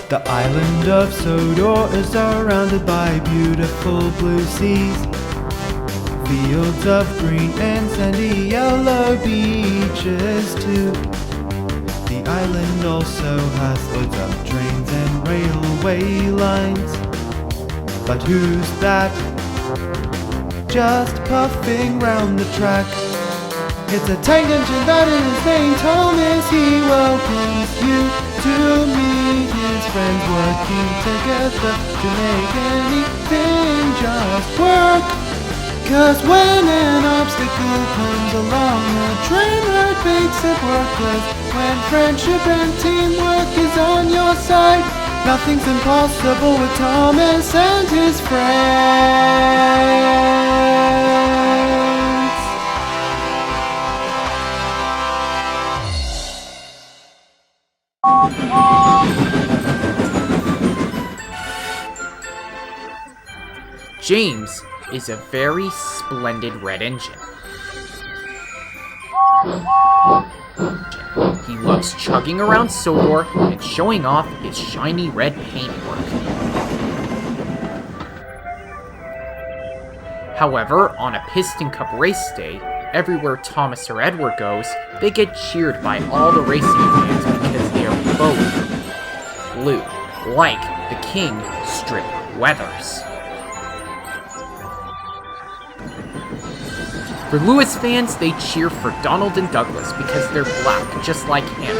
The island of Sodor is surrounded by beautiful blue seas, fields of green and sandy yellow beaches too. The island also has loads of trains and railway lines. But who's that just puffing round the track? It's a tank engine that is named Thomas. He welcomes you to meet his friends working together to make anything just work. Cause when an obstacle comes along, the train ride makes it worthless. When friendship and teamwork is on your side, nothing's impossible with Thomas and his friends. James is a very splendid red engine. He loves chugging around Sodor and showing off his shiny red paintwork. However, on a Piston Cup race day, everywhere Thomas or Edward goes, they get cheered by all the racing fans because they are both blue, like the King Strip Weathers. For Lewis fans, they cheer for Donald and Douglas because they're black, just like him.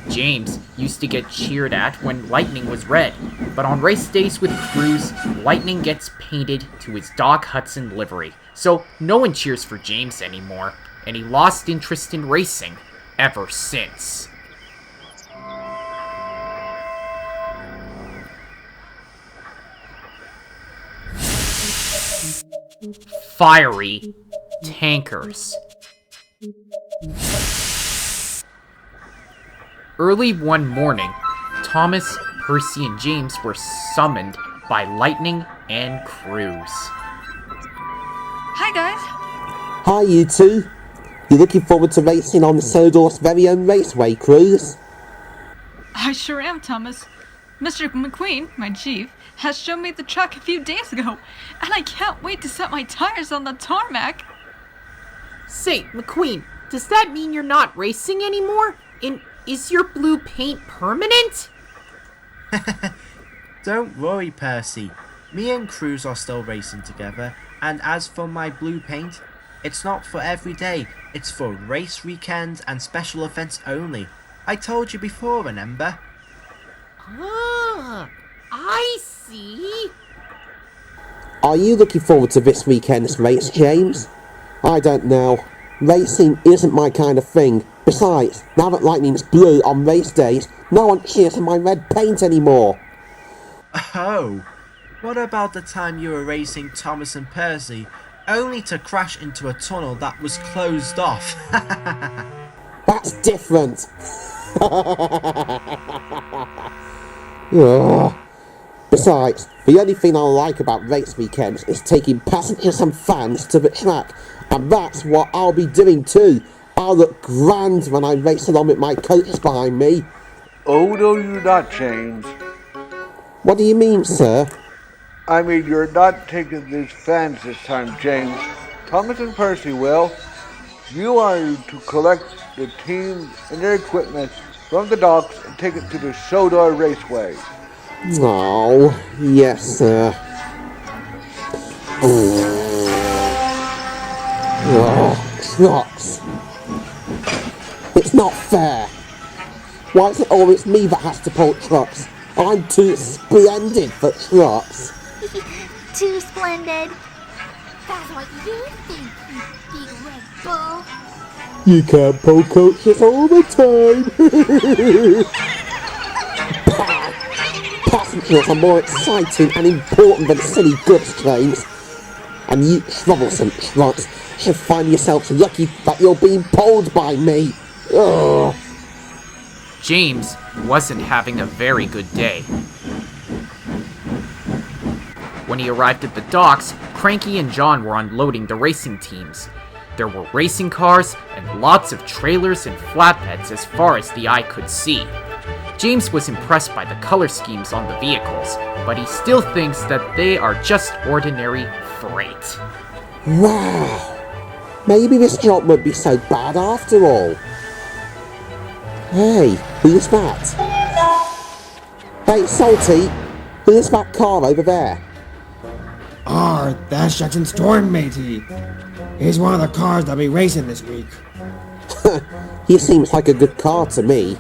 James used to get cheered at when Lightning was red, but on race days with Cruz, Lightning gets painted to his Doc Hudson livery, so no one cheers for James anymore, and he lost interest in racing ever since. Fiery tankers. Early one morning, Thomas, Percy, and James were summoned by Lightning and Cruz. Hi, guys. Hi, you two. You looking forward to racing on Sodor's very own raceway, Cruz? I sure am, Thomas. Mr. McQueen, my chief, has shown me the track a few days ago, and I can't wait to set my tires on the tarmac. Say, McQueen, does that mean you're not racing anymore? And is your blue paint permanent? Don't worry, Percy. Me and Cruz are still racing together, and as for my blue paint, it's not for every day. It's for race weekends and special events only. I told you before, remember? Ah, I see. Are you looking forward to this weekend's race, James? I don't know. Racing isn't my kind of thing. Besides, now that Lightning's blue on race days, no one cheers for my red paint anymore. Oh, what about the time you were racing Thomas and Percy, only to crash into a tunnel that was closed off? That's different. Ugh. Besides, the only thing I like about race weekends is taking passengers and fans to the track, and that's what I'll be doing too. I'll look grand when I race along with my coach behind me. Oh, no, you're not, James. What do you mean, sir? I mean, you're not taking these fans this time, James. Thomas and Percy will. You are to collect the team and their equipment from the docks and take it to the Sodor Raceway. Oh, yes, sir. Oh, trucks. It's not fair. Why is it always me that has to pull trucks? I'm too splendid for trucks. Too splendid. That's what you think, you big red bull. You can't pull coaches all the time. Passengers are more exciting and important than silly goods trains. And you troublesome trots should find yourselves lucky that you're being pulled by me. Ugh. James wasn't having a very good day. When he arrived at the docks, Cranky and John were unloading the racing teams. There were racing cars and lots of trailers and flatbeds as far as the eye could see. James was impressed by the color schemes on the vehicles, but he still thinks that they are just ordinary freight. Wow. Maybe this job won't be so bad after all. Hey, who's that? Hey, Salty, who's that car over there? That's Jackson Storm, matey. He's one of the cars that'll be racing this week. He seems like a good car to me.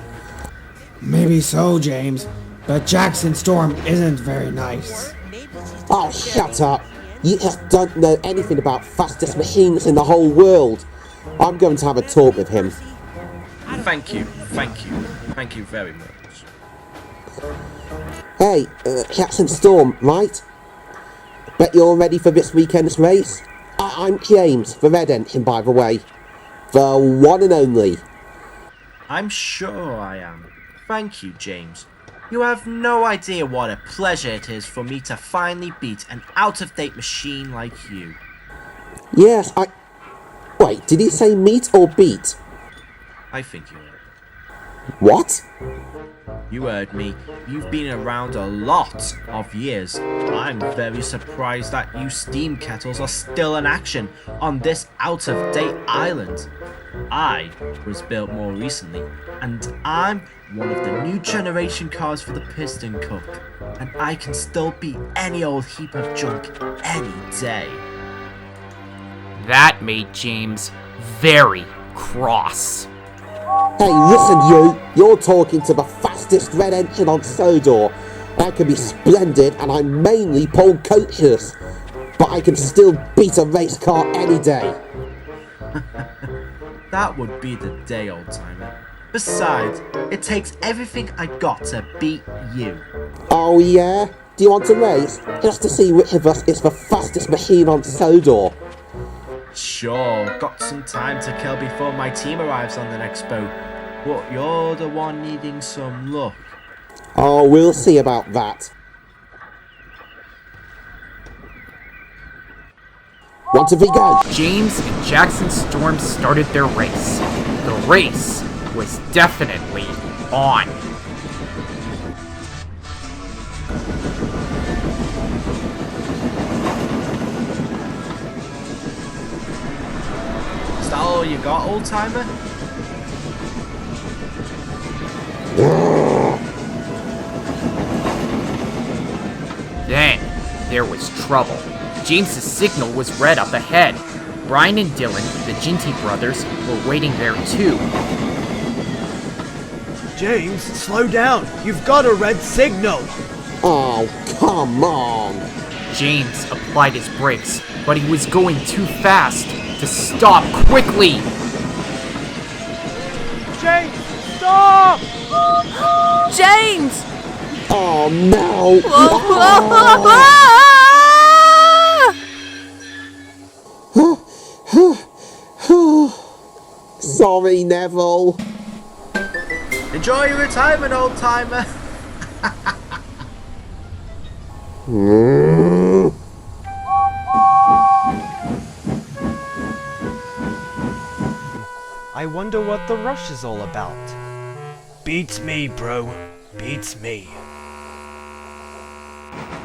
Maybe so, James, but Jackson Storm isn't very nice. Oh, shut up. You just don't know anything about fastest machines in the whole world. I'm going to have a talk with him. Thank you very much. Hey, Jackson Storm, right? Bet you're ready for this weekend's race? I'm James, the red engine, by the way. The one and only. I'm sure I am. Thank you, James. You have no idea what a pleasure it is for me to finally beat an out-of-date machine like you. Yes, Wait, did he say meet or beat? I think you heard. What? You heard me. You've been around a lot of years. I'm very surprised that you steam kettles are still in action on this out-of-date island. I was built more recently, and I'm one of the new generation cars for the Piston Cup, and I can still beat any old heap of junk any day. That made James very cross. Hey, listen you're talking to the fastest red engine on Sodor. I can be splendid and I'm mainly pole coaches, but I can still beat a race car any day. That would be the day, old timer. Besides, it takes everything I got to beat you. Oh yeah? Do you want to race? Just to see which of us is the fastest machine on Sodor. Sure, got some time to kill before my team arrives on the next boat, but you're the one needing some luck. Oh, we'll see about that. Want to go? James and Jackson Storm started their race. The race was definitely on. Is that all you got, old timer? Then there was trouble. James's signal was red up ahead. Brian and Dylan, the Ginty brothers, were waiting there too. James, slow down. You've got a red signal. Oh, come on. James applied his brakes, but he was going too fast to stop quickly. James, stop! James! Oh no! Sorry, Neville. Enjoy your retirement, old timer. I wonder what the rush is all about. Beats me, bro. Beats me.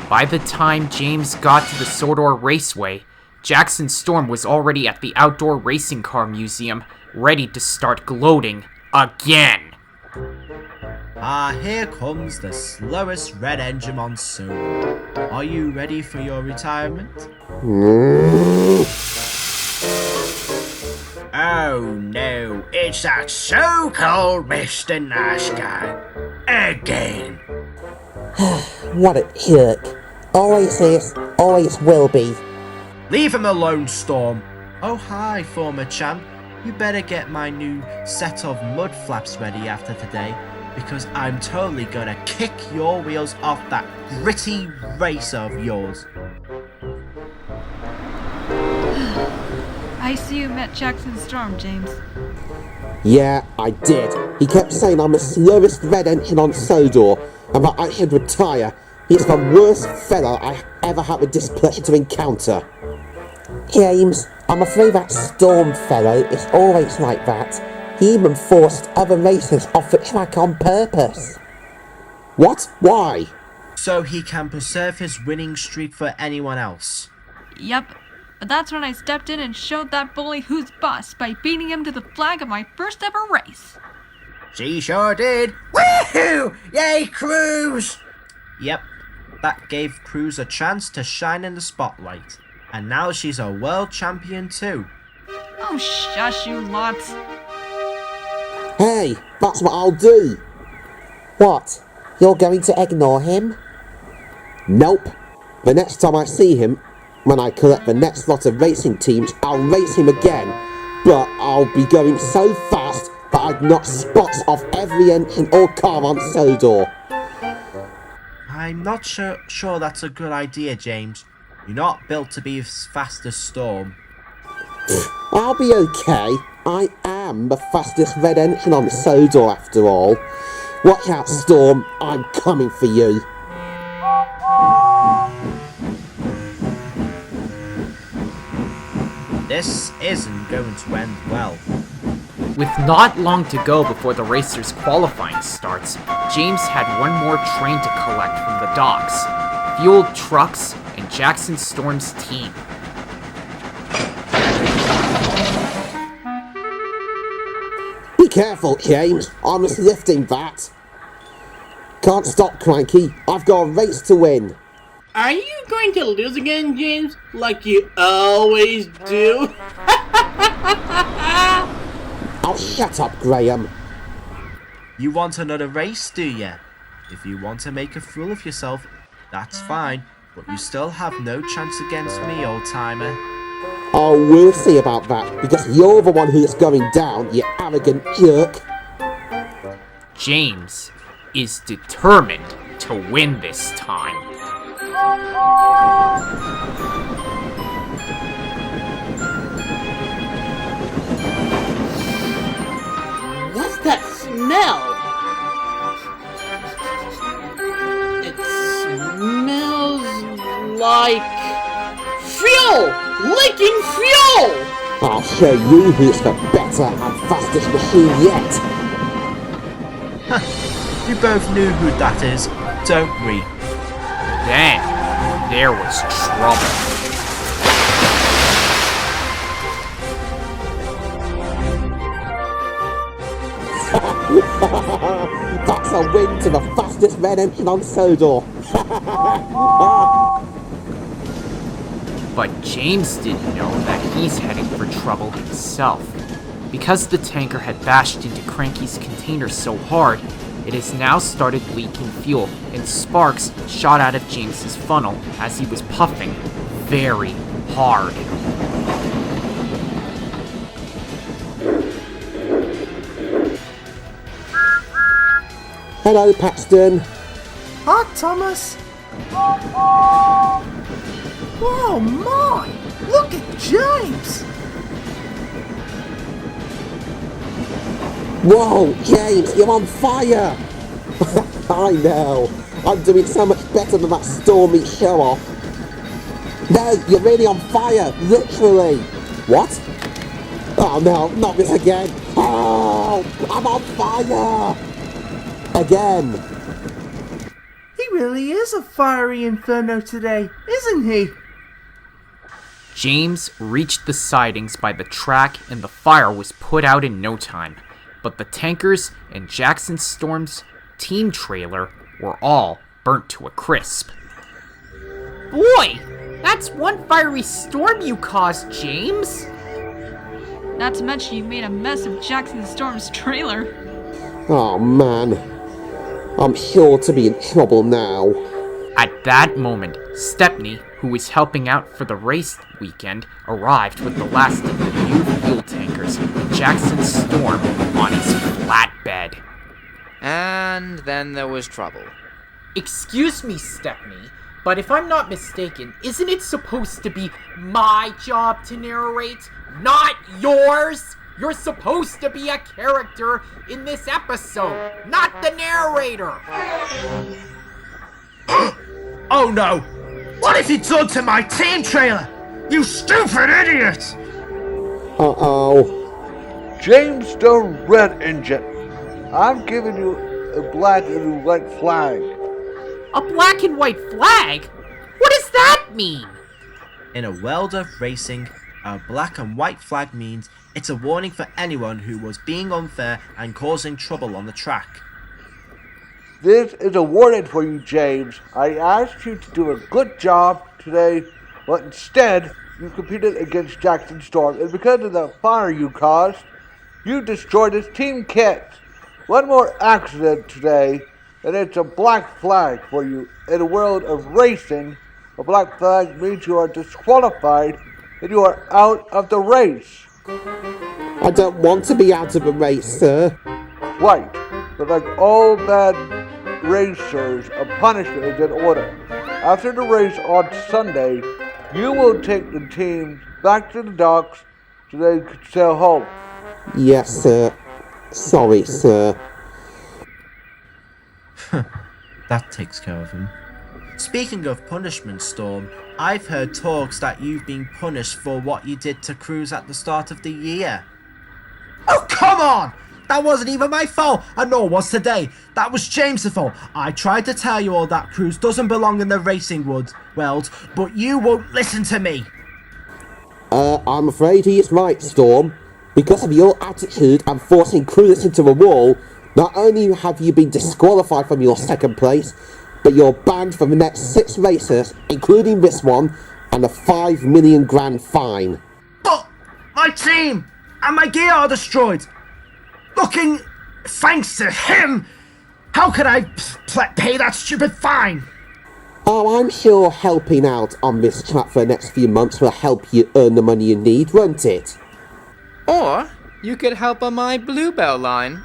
By the time James got to the Sodor Raceway, Jackson Storm was already at the Outdoor Racing Car Museum, ready to start gloating again. Here comes the slowest red engine on Sodor. Are you ready for your retirement? Oh no, it's that so-called Mr. Nice Guy. Again. What a jerk. Always is, always will be. Leave him alone, Storm. Oh hi, former champ. You better get my new set of mud flaps ready after today. because I'm totally gonna kick your wheels off that gritty racer of yours. I see you met Jackson Storm, James. Yeah, I did. He kept saying I'm the slowest red engine on Sodor, and that I should retire. He's the worst fellow I ever had the displeasure to encounter. James, I'm afraid that Storm fellow is always like that. He even forced other racers off the track on purpose. What? Why? So he can preserve his winning streak for anyone else. Yep. But that's when I stepped in and showed that bully who's boss by beating him to the flag of my first ever race. She sure did. Woohoo! Yay, Cruz! Yep, that gave Cruz a chance to shine in the spotlight. And now she's a world champion too. Oh, shush, you lot. Hey, that's what I'll do. What? You're going to ignore him? Nope. The next time I see him, when I collect the next lot of racing teams, I'll race him again. But I'll be going so fast that I'd knock spots off every engine or car on Sodor. I'm not sure that's a good idea, James. You're not built to be as fast as Storm. I'll be okay. I am the fastest red engine on Sodor after all. Watch out, Storm. I'm coming for you. This isn't going to end well. With not long to go before the racers' qualifying starts, James had one more train to collect from the docks. Fueled trucks and Jackson Storm's team. Be careful, James. I'm just lifting that. Can't stop, Cranky. I've got a race to win. Are you going to lose again, James? Like you always do? Oh, shut up, Graham. You want another race, do ya? If you want to make a fool of yourself, that's fine, but you still have no chance against me, old-timer. Oh, we'll see about that, because you're the one who's going down, you arrogant jerk. James is determined to win this time. What's that smell? It smells like fuel! Leaking fuel! I'll show you who's the better and fastest machine yet. We both knew who that is, don't we? Then, there was trouble. That's a win to the fastest red engine on Sodor. But James didn't know that he's heading for trouble himself. Because the tanker had bashed into Cranky's container so hard, it has now started leaking fuel, and sparks shot out of James's funnel as he was puffing very hard. Hello, Paxton. Hi, Thomas. Oh my! Look at James! Whoa, James, you're on fire! I know. I'm doing so much better than that Stormy show-off. No, you're really on fire, literally. What? Oh no, not this again. Oh, I'm on fire! Again. He really is a fiery inferno today, isn't he? James reached the sidings by the track and the fire was put out in no time. But the tankers and Jackson Storm's team trailer were all burnt to a crisp. Boy, that's one fiery storm you caused, James! Not to mention you made a mess of Jackson Storm's trailer. Oh man. I'm sure to be in trouble now. At that moment, Stepney, who was helping out for the race weekend, arrived with the last of the new fuel tankers and Jackson Storm on his flatbed. And then there was trouble. Excuse me, Stepney, but if I'm not mistaken, isn't it supposed to be my job to narrate, not yours? You're supposed to be a character in this episode, not the narrator! Oh no! What have you done to my team trailer? You stupid idiot! Uh-oh. James the Red Engine, I'm giving you a black and white flag. A black and white flag? What does that mean? In a world of racing, a black and white flag means it's a warning for anyone who was being unfair and causing trouble on the track. This is a warning for you, James. I asked you to do a good job today, but instead, you competed against Jackson Storm, and because of the fire you caused, you destroyed his team kit. One more accident today, and it's a black flag for you. In a world of racing, a black flag means you are disqualified and you are out of the race. I don't want to be out of a race, sir. Right, but like all bad racers, a punishment is in order. After the race on Sunday, you will take the team back to the docks so they can sail home. Yes, sir. Sorry, sir. That takes care of him. Speaking of punishment, Storm, I've heard talks that you've been punished for what you did to Cruz at the start of the year. Oh, come on! That wasn't even my fault, and nor was today. That was James' fault. I tried to tell you all that Cruz doesn't belong in the racing world, but you won't listen to me. I'm afraid he is right, Storm. Because of your attitude and forcing Cruz into a wall, not only have you been disqualified from your second place, but you're banned from the next 6 races, including this one, and a $5 million grand fine. But my team and my gear are destroyed. Looking, thanks to him, how could I pay that stupid fine? Oh, I'm sure helping out on this track for the next few months will help you earn the money you need, won't it? Or you could help on my Bluebell line.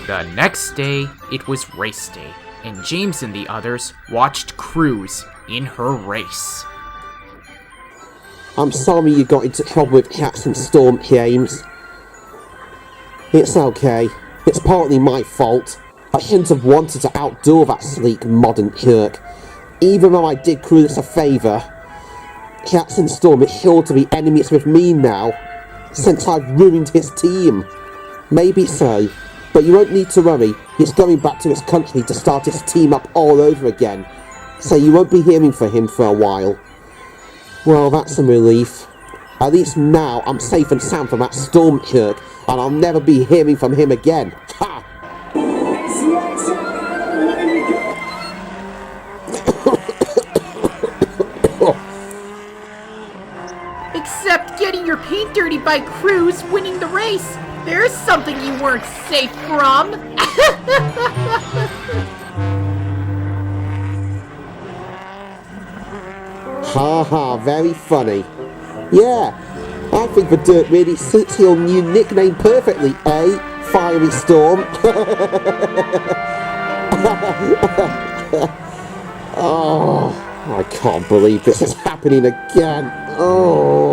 The next day, it was race day, and James and the others watched Cruz in her race. I'm sorry you got into trouble with Jackson Storm, James. It's okay. It's partly my fault. I shouldn't have wanted to outdo that sleek modern jerk. Even though I did Cruz a favour, Jackson Storm is sure to be enemies with me now, since I've ruined his team. Maybe so, but you won't need to worry. He's going back to his country to start his team up all over again, so you won't be hearing from him for a while. Well, that's a relief. At least now I'm safe and sound from that Storm jerk, and I'll never be hearing from him again. Ha! Except getting your paint dirty by Cruz winning the race. There's something you weren't safe from. Ha ha, very funny. Yeah, I think the dirt really suits your new nickname perfectly, eh? Fiery Storm. Oh, I can't believe this is happening again. Oh.